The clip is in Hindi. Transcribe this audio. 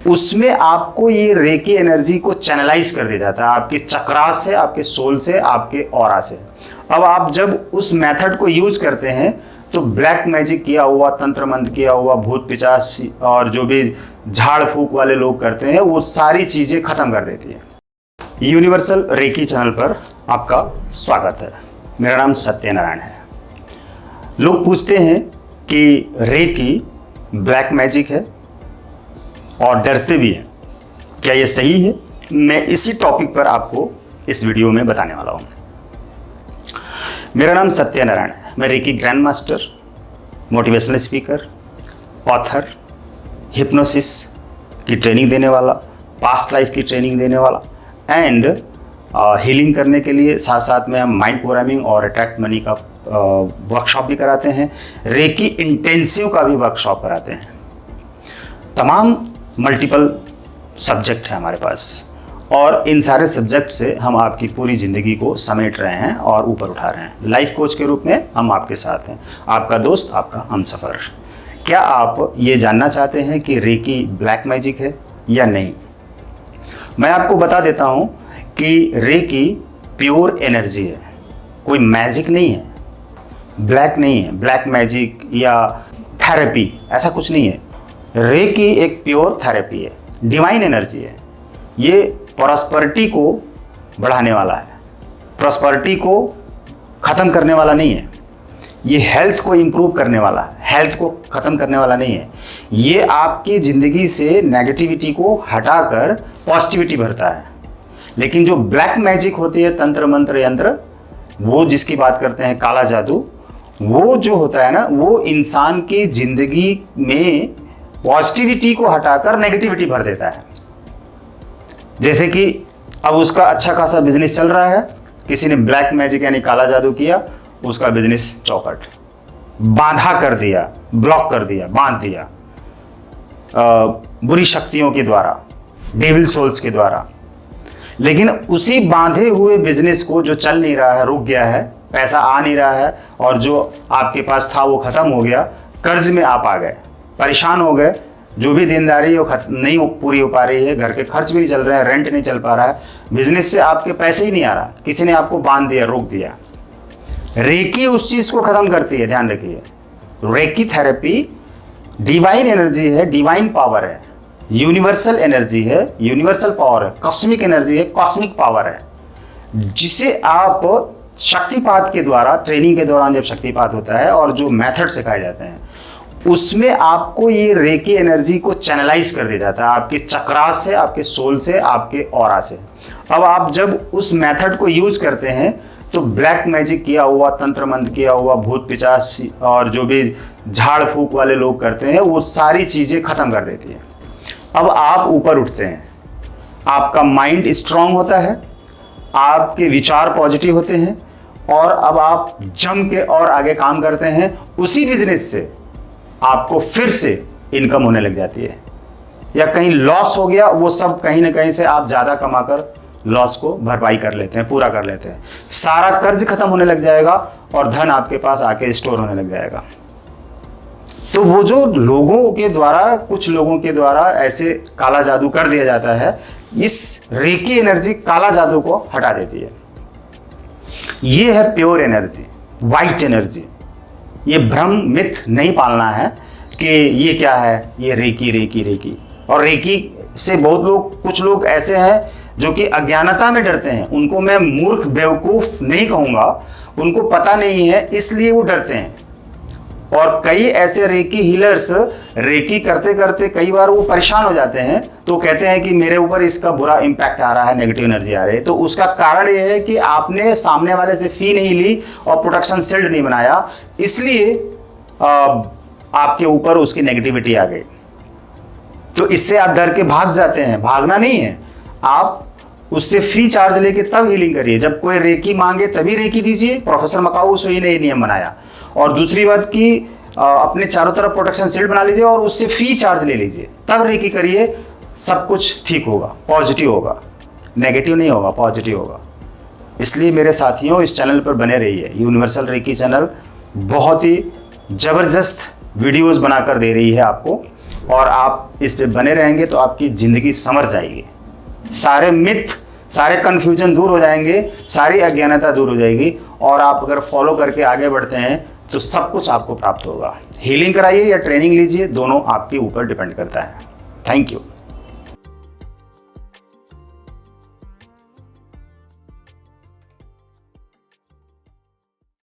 उसमें आपको ये रेकी एनर्जी को चैनलाइज कर दिया जाता है आपके चक्रास से, आपके सोल से, आपके ऑरा से। अब आप जब उस मेथड को यूज करते हैं तो ब्लैक मैजिक किया हुआ, तंत्र मंत्र किया हुआ, भूत पिचास और जो भी झाड़ फूक वाले लोग करते हैं वो सारी चीजें खत्म कर देती है। यूनिवर्सल रेकी चैनल पर आपका स्वागत है। मेरा नाम सत्यनारायण है। लोग पूछते हैं कि रेकी ब्लैक मैजिक है और डरते भी हैं, क्या ये सही है? मैं इसी टॉपिक पर आपको इस वीडियो में बताने वाला हूँ। मेरा नाम सत्यनारायण है। मैं reiki grand master, motivational speaker, author, hypnosis की ट्रेनिंग देने वाला, पास्ट लाइफ की ट्रेनिंग देने वाला एंड हीलिंग करने के लिए साथ साथ में हम माइंड प्रोग्रामिंग और अट्रैक्ट मनी का वर्कशॉप भी कराते हैं। रेकी इंटेंसिव का भी वर्कशॉप कराते हैं। तमाम मल्टीपल सब्जेक्ट है हमारे पास और इन सारे सब्जेक्ट से हम आपकी पूरी ज़िंदगी को समेट रहे हैं और ऊपर उठा रहे हैं। लाइफ कोच के रूप में हम आपके साथ हैं, आपका दोस्त, आपका हमसफ़र। क्या आप ये जानना चाहते हैं कि रेकी ब्लैक मैजिक है या नहीं? मैं आपको बता देता हूँ कि रेकी प्योर एनर्जी है, कोई मैजिक नहीं है, ब्लैक नहीं है, ब्लैक मैजिक या थेरेपी ऐसा कुछ नहीं है। रेकी एक प्योर थेरेपी है, डिवाइन एनर्जी है। ये प्रॉस्पेरिटी को बढ़ाने वाला है, प्रॉस्पेरिटी को ख़त्म करने वाला नहीं है। ये हेल्थ को इम्प्रूव करने वाला है, हेल्थ को ख़त्म करने वाला नहीं है। ये आपकी ज़िंदगी से नेगेटिविटी को हटाकर पॉजिटिविटी भरता है। लेकिन जो ब्लैक मैजिक होती है, तंत्र मंत्र यंत्र, वो जिसकी बात करते हैं काला जादू, वो जो होता है ना, वो इंसान की ज़िंदगी में पॉजिटिविटी को हटाकर नेगेटिविटी भर देता है। जैसे कि अब उसका अच्छा खासा बिजनेस चल रहा है, किसी ने ब्लैक मैजिक यानी काला जादू किया, उसका बिजनेस चौपट, बांधा कर दिया, ब्लॉक कर दिया, बांध दिया बुरी शक्तियों के द्वारा, डेविल सोल्स के द्वारा। लेकिन उसी बांधे हुए बिजनेस को जो चल नहीं रहा है, रुक गया है, पैसा आ नहीं रहा है और जो आपके पास था वो ख़त्म हो गया, कर्ज में आप आ गए, परेशान हो गए, जो भी देनदारी वो नहीं पूरी हो पा रही है, घर के खर्च भी नहीं चल रहे हैं, रेंट नहीं चल पा रहा है, बिजनेस से आपके पैसे ही नहीं आ रहा, किसी ने आपको बांध दिया, रोक दिया। रेकी उस चीज़ को ख़त्म करती है, ध्यान रखिए। रेकी थेरेपी डिवाइन एनर्जी है, डिवाइन पावर है, यूनिवर्सल एनर्जी है, यूनिवर्सल पावर है, कॉस्मिक एनर्जी है, कॉस्मिक पावर है, जिसे आप शक्तिपात के द्वारा, ट्रेनिंग के दौरान जब शक्तिपात होता है और जो मेथड सिखाए जाते हैं उसमें आपको ये रेकी एनर्जी को चैनलाइज कर दिया जाता है आपके चक्रास से, आपके सोल से, आपके ऑरा से। अब आप जब उस मेथड को यूज करते हैं तो ब्लैक मैजिक किया हुआ, तंत्र मंत्र किया हुआ, भूत पिचास और जो भी झाड़ फूक वाले लोग करते हैं वो सारी चीज़ें ख़त्म कर देती है। अब आप ऊपर उठते हैं, आपका माइंड स्ट्रांग होता है, आपके विचार पॉजिटिव होते हैं और अब आप जम के और आगे काम करते हैं। उसी बिजनेस से आपको फिर से इनकम होने लग जाती है, या कहीं लॉस हो गया, वो सब कहीं ना कहीं से आप ज़्यादा कमाकर लॉस को भरपाई कर लेते हैं, पूरा कर लेते हैं। सारा कर्ज खत्म होने लग जाएगा और धन आपके पास आके स्टोर होने लग जाएगा। तो वो जो लोगों के द्वारा, कुछ लोगों के द्वारा ऐसे काला जादू कर दिया जाता है, इस रेकी एनर्जी काला जादू को हटा देती है। ये है प्योर एनर्जी, वाइट एनर्जी। ये भ्रम मिथ नहीं पालना है कि ये क्या है, ये रेकी रेकी रेकी। और रेकी से बहुत लोग, कुछ लोग ऐसे हैं जो कि अज्ञानता में डरते हैं। उनको मैं मूर्ख, बेवकूफ़ नहीं कहूँगा, उनको पता नहीं है इसलिए वो डरते हैं। और कई ऐसे रेकी हीलर्स रेकी करते करते कई बार वो परेशान हो जाते हैं, तो कहते हैं कि मेरे ऊपर इसका बुरा इम्पैक्ट आ रहा है, नेगेटिव एनर्जी आ रही है। तो उसका कारण ये है कि आपने सामने वाले से फी नहीं ली और प्रोटेक्शन शील्ड नहीं बनाया, इसलिए आपके ऊपर उसकी नेगेटिविटी आ गई। तो इससे आप डर के भाग जाते हैं। भागना नहीं है, आप उससे फी चार्ज लेके तब हीलिंग करिए। जब कोई रेकी मांगे तभी रेकी दीजिए। प्रोफेसर मकाऊ सोई ने ये नियम बनाया। और दूसरी बात कि अपने चारों तरफ प्रोटेक्शन शील्ड बना लीजिए और उससे फी चार्ज ले लीजिए, तब रेकी करिए। सब कुछ ठीक होगा, पॉजिटिव होगा, नेगेटिव नहीं होगा, पॉजिटिव होगा। इसलिए मेरे साथियों, इस चैनल पर बने रहिए। यूनिवर्सल रेकी चैनल बहुत ही ज़बरदस्त वीडियोस बनाकर दे रही है आपको और आप इस पे बने रहेंगे तो आपकी ज़िंदगी संवर जाएगी। सारे मिथ, सारे कन्फ्यूजन दूर हो जाएंगे, सारी अज्ञानता दूर हो जाएगी, और आप अगर फॉलो करके आगे बढ़ते हैं तो सब कुछ आपको प्राप्त होगा। हीलिंग कराइए या ट्रेनिंग लीजिए, दोनों आपके ऊपर डिपेंड करता है। Thank you.